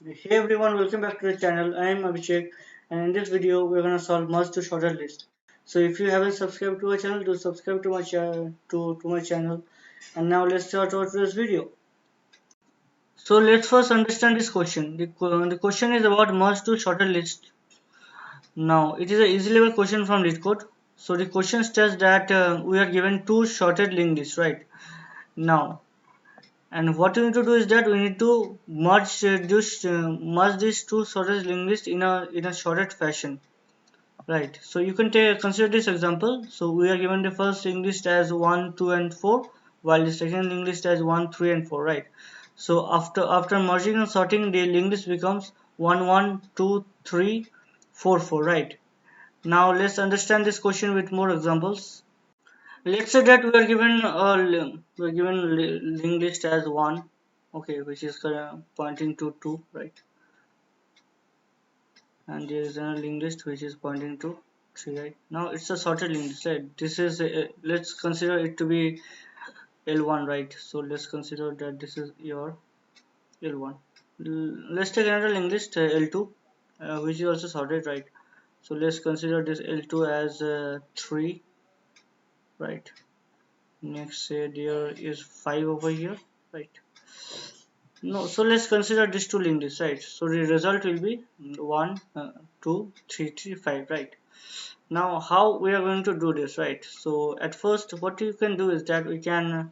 Hey everyone, welcome back to the channel. I am Abhishek, and in this video we're gonna solve merge to shorter list. So if you haven't subscribed to our channel, do subscribe to my channel. And now let's start our today's video. So let's first understand this question. The question is about merge to shorter list. Now it is an easy level question from LeetCode. So the question states that we are given two shorted linked lists, right? Now, and what we need to do is that we need to merge these two shortest linked lists in a shorted fashion, right? So you can consider this example. So we are given the first linked list as 1, 2 and 4, while the second linked list as 1, 3 and 4, right? So after merging and sorting, the linked list becomes 1, 1, 2, 3, 4, 4, right? Now let's understand this question with more examples. Let's say that we're given linked list as 1, okay, which is pointing to 2, right? And there is another linked list which is pointing to 3, right? Now it's a sorted linked list, right? This is let's consider it to be L1, right? So let's consider that this is your L1. Let's take another linked list, L2, which is also sorted, right? So let's consider this L2 as 3, right? Next, there is 5 over here, right? No, so let's consider these two linked lists, right? So the result will be 1, 2, 3, 3, 5, right? Now, how we are going to do this, right? So at first, what you can do is that we can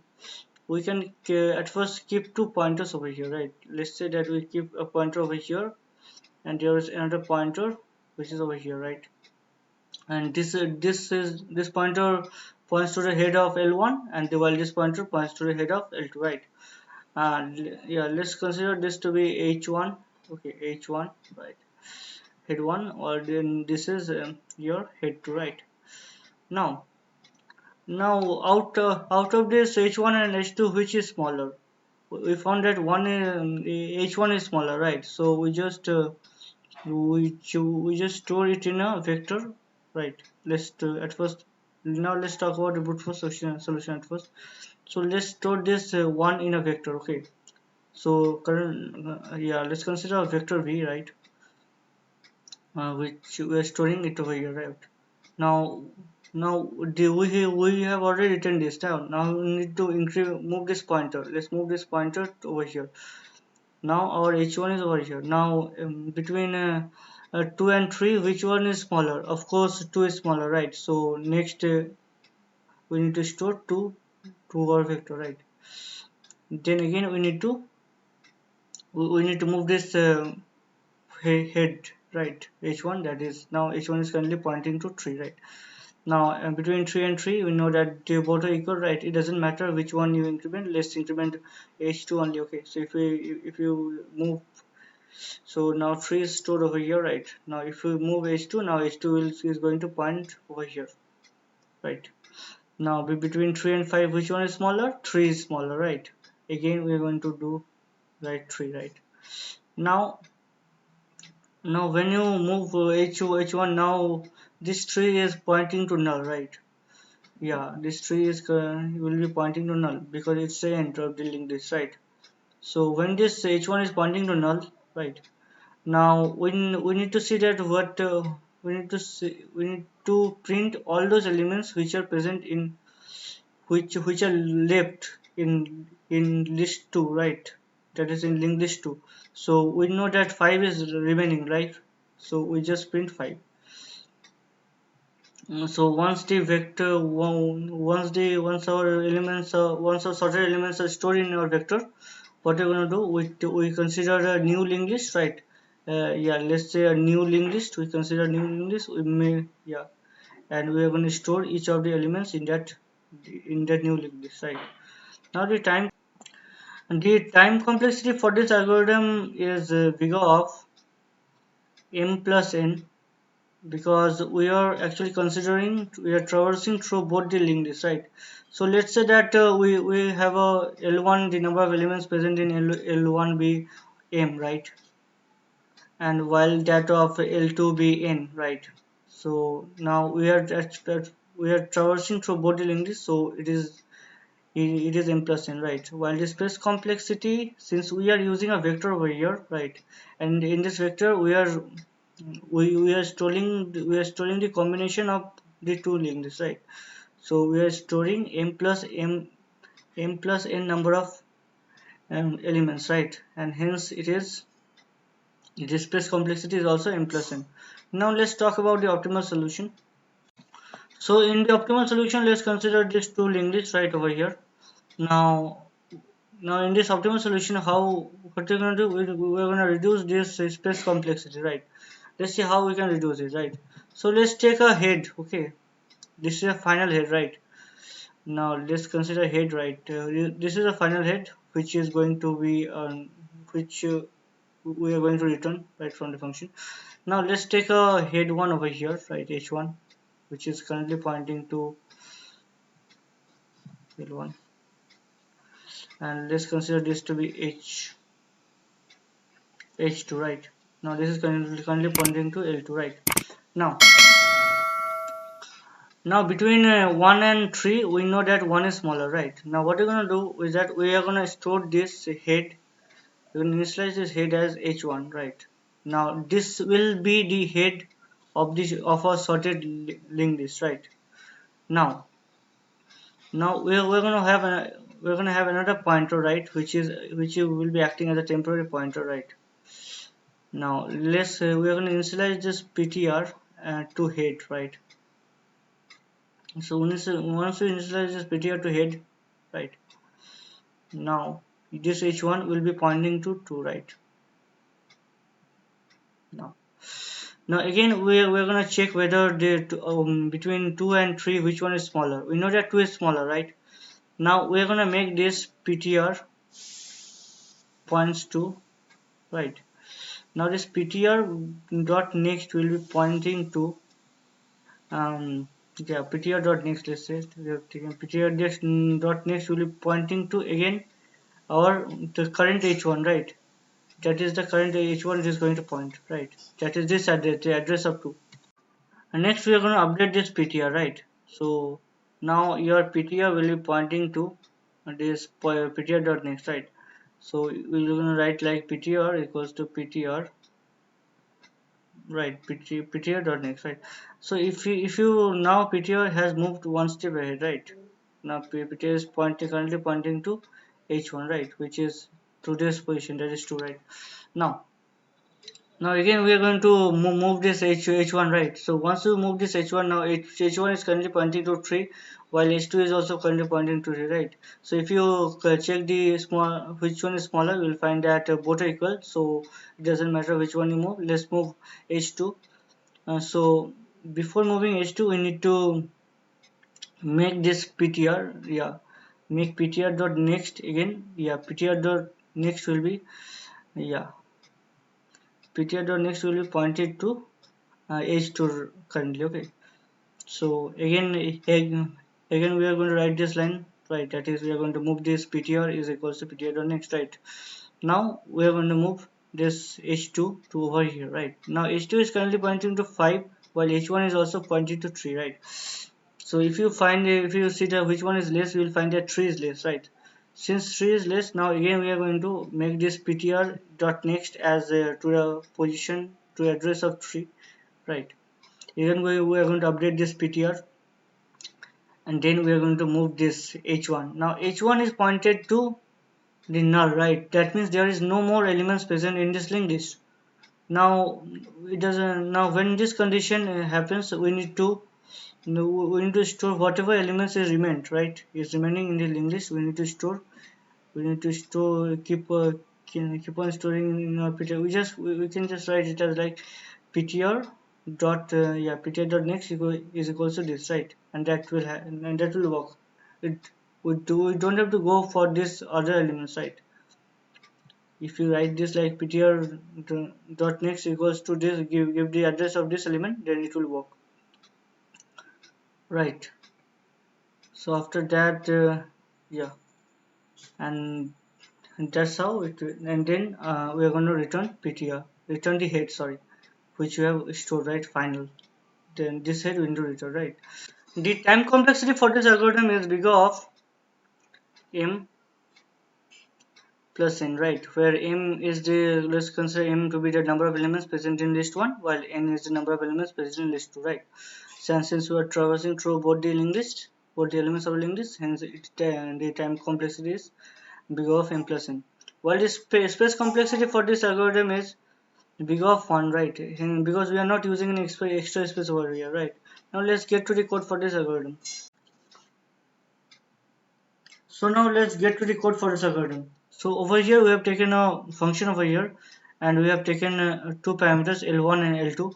at first keep two pointers over here, right? Let's say that we keep a pointer over here, and there is another pointer which is over here, right? And this pointer points to the head of L1, and while this pointer points to the head of L2, right? Yeah, let's consider this to be H1. Okay, H1, right? Head 1, or then this is your head 2, right? Now, out of this H1 and H2, which is smaller? We found that H1 is smaller, right? So we just store it in a vector, right? At first, now let's talk about the brute force solution at first. So let's store this 1 in a vector, okay? So yeah, let's consider a vector v, right? Which we are storing it over here, right? Now, we have already written this down. Now we need to move this pointer. Let's move this pointer over here. Now our h1 is over here. Now between 2 and 3, which one is smaller? Of course, 2 is smaller, right? So next we need to store 2 to our vector, right? Then again we need to move this head, right? H1, that is, now h1 is currently pointing to 3, right? Now between 3 and 3, we know that they both are equal, right? It doesn't matter which one you increment. Let's increment h2 only, okay? So if you move, so now 3 is stored over here, right? Now if you move h2, now h2 is going to point over here, right? Now between 3 and 5, which one is smaller? 3 is smaller, right? Again we are going to do right 3, right? Now when you move h2 h1, now this tree is pointing to null, right? Yeah, this tree is will be pointing to null because it's the end of the linked list, right? So when this h1 is pointing to null, right? Now we need to see that what we need to print all those elements which are present in which are left in list 2, right? That is in linked list 2. So we know that 5 is remaining, right? So we just print 5. So once the vector once our sorted elements are stored in our vector, what we're going to do, we consider a new linked list, right? Yeah, let's say a new linked list. We consider new linked list. We may, yeah, and we are going to store each of the elements in that new linked list, right? Now the time complexity for this algorithm is bigger of m plus n, because we are traversing through both the linked list, right? So let's say that we have a L1, the number of elements present in L1 be m, right? And while that of L2 be n, right? So now we are traversing through both the linked list, so it is it is m plus n, right? While the space complexity, since we are using a vector over here, right, and in this vector we are storing the combination of the two linked lists, right? So we are storing m plus n number of elements, right? And hence the space complexity is also m plus n. Now let's talk about the optimal solution. So in the optimal solution, let's consider these two linked lists right over here. Now, in this optimal solution, what we're going to do? We're going to reduce this space complexity, right? Let's see how we can reduce it, right? So let's take a head. Okay, this is a final head, right? Now let's consider head, right? This is a final head which is going to be which we are going to return right from the function. Now let's take a head one over here, right? H1, which is currently pointing to L1, and let's consider this to be H2, right? Now this is currently pointing to L2, right? Now, between 1 and 3, we know that 1 is smaller, right? Now what we're going to do is that we are going to store this head, we're going to initialize this head as H1, right? Now this will be the head of a sorted linked list, right? Now, we're going to have another pointer, right? Which will be acting as a temporary pointer, right? Now we're going to initialize this ptr to head, right? So once we initialize this ptr to head, right, now this h1 will be pointing to 2, right? now again we're going to check whether between 2 and 3 which one is smaller. We know that 2 is smaller, right? Now we're going to make this ptr points to, right? Now this ptr dot next will be pointing to yeah, ptr dot next, let's say we have taken ptr dot next will be pointing to again our the current h1, right? That is the current h1 is going to point, right? That is this address, the address of 2. And next we are going to update this ptr, right? So now your ptr will be pointing to this ptr dot next, right? So we're going to write like ptr equals to ptr, right? Ptr dot next, right? So if you now ptr has moved one step ahead, right? Now ptr is currently pointing to h1, right, which is to this position, that is 2, right? now again we are going to move this h1, right? So once you move this h1, now h1 is currently pointing to 3, while h2 is also currently pointing to 3, right? So if you check the small which one is smaller, you will find that both are equal, so it doesn't matter which one you move. Let's move h2. So before moving h2, we need to make this ptr, yeah, make ptr dot next again, yeah, ptr dot next will be, yeah, ptr dot next will be pointed to h2 currently, okay? So again we are going to write this line, right? That is, we are going to move this ptr is equals to ptr dot next, right? Now we are going to move this h2 to over here, right? Now h2 is currently pointing to 5, while h1 is also pointing to 3, right? So if you see that which one is less, you will find that 3 is less, right? Since 3 is less, now again we are going to make this ptr dot next as to the position, to address of 3, right? Again we are going to update this ptr, and then we are going to move this h1. Now h1 is pointed to the null, right? That means there is no more elements present in this linked list. Now it doesn't. Now when this condition happens, we need to store whatever elements is remained, right? Is remaining in the linked list. We need to store. Keep on storing in our ptr. We can just write it as like ptr dot ptr dot next is equals to this, right? And that will work. We don't have to go for this other elements, right? If you write this like ptr dot next equals to this, give the address of this element, then it will work, right? So after that, yeah, and that's how it will. And then we are going to return the head, sorry, which you have stored, right? Final. Then this head we need to return, right? The time complexity for this algorithm is bigger of m plus n, right, where m is the, let's consider m to be the number of elements present in list 1, while n is the number of elements present in list 2, right. So since we are traversing through both the linked list, both the elements of linked list, hence the time complexity is big O of m plus n. While the space complexity for this algorithm is big O of 1, right, and because we are not using any extra space over here, right. Now let's get to the code for this algorithm. So now let's get to the code for this algorithm. So over here we have taken a function over here, and we have taken two parameters L1 and L2.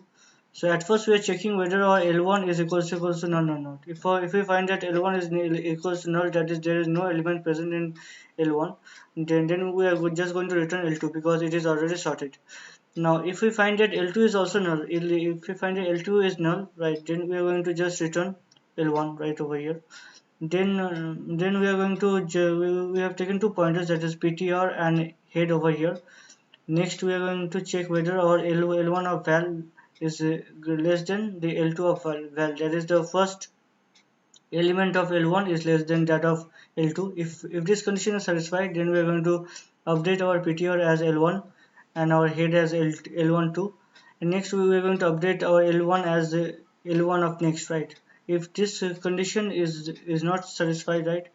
So at first we are checking whether our L1 is equals to null or not. If we find that L1 is equals to null, that is there is no element present in L1, then we are just going to return L2 because it is already sorted. Now if we find that L2 is also null, if we find that L2 is null, right, then we are going to just return L1 right over here. Then we are going to we have taken two pointers, that is ptr and head over here. Next we are going to check whether our L1 of val is less than the L2 of val, that is the first element of L1 is less than that of L2. If this condition is satisfied, then we are going to update our ptr as L1 and our head as L1 too. And next we are going to update our L1 as L1 of next, right. If this condition is not satisfied, right,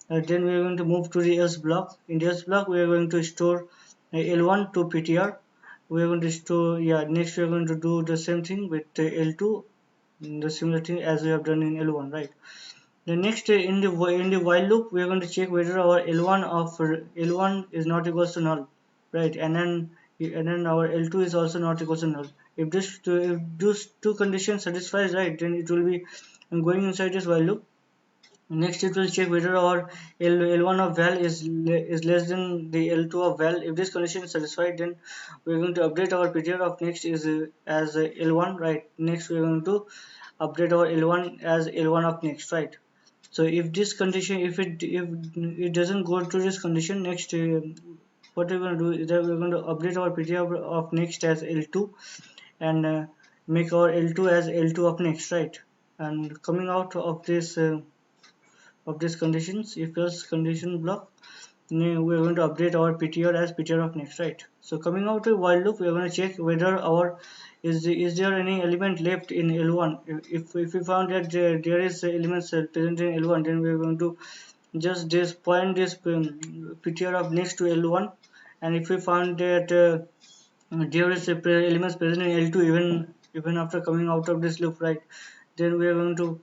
then we are going to move to the else block. In the else block we are going to store L1 to ptr. We are going to store, yeah, next we are going to do the same thing with L2, the similar thing as we have done in L1, right. The next in the while loop we are going to check whether our L1 of L1 is not equals to null, right, and then our L2 is also not equals to null. If those two conditions satisfies, right, then it will be going inside this while loop. Next it will check whether our L1 of val is less than the L2 of val. If this condition is satisfied, then we are going to update our ptr of next is as L1, right. Next we are going to update our L1 as L1 of next, right. So if this condition, if it doesn't go to this condition, next what we're going to do is that we're going to update our ptr of next as L2 and make our L2 as L2 of next, right. And coming out of these conditions, if else condition block, we are going to update our ptr as ptr of next, right. So coming out of while loop, we are going to check whether our is there any element left in L1. If we found that there is elements present in L1, then we are going to just point this ptr of next to L1. And if we found that there is elements present in L2 even after coming out of this loop, right, then we are going to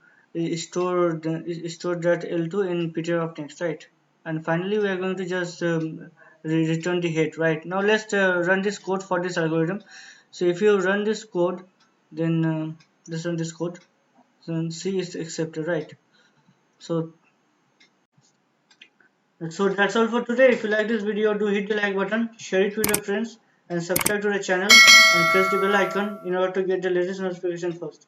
store that L2 in ptr of next, right. And finally we are going to just return the head, right. Now let's run this code for this algorithm. So if you run this code, then let's run this code. Then C is accepted, right. So that's all for today. If you like this video, do hit the like button, share it with your friends, and subscribe to the channel and press the bell icon in order to get the latest notification first.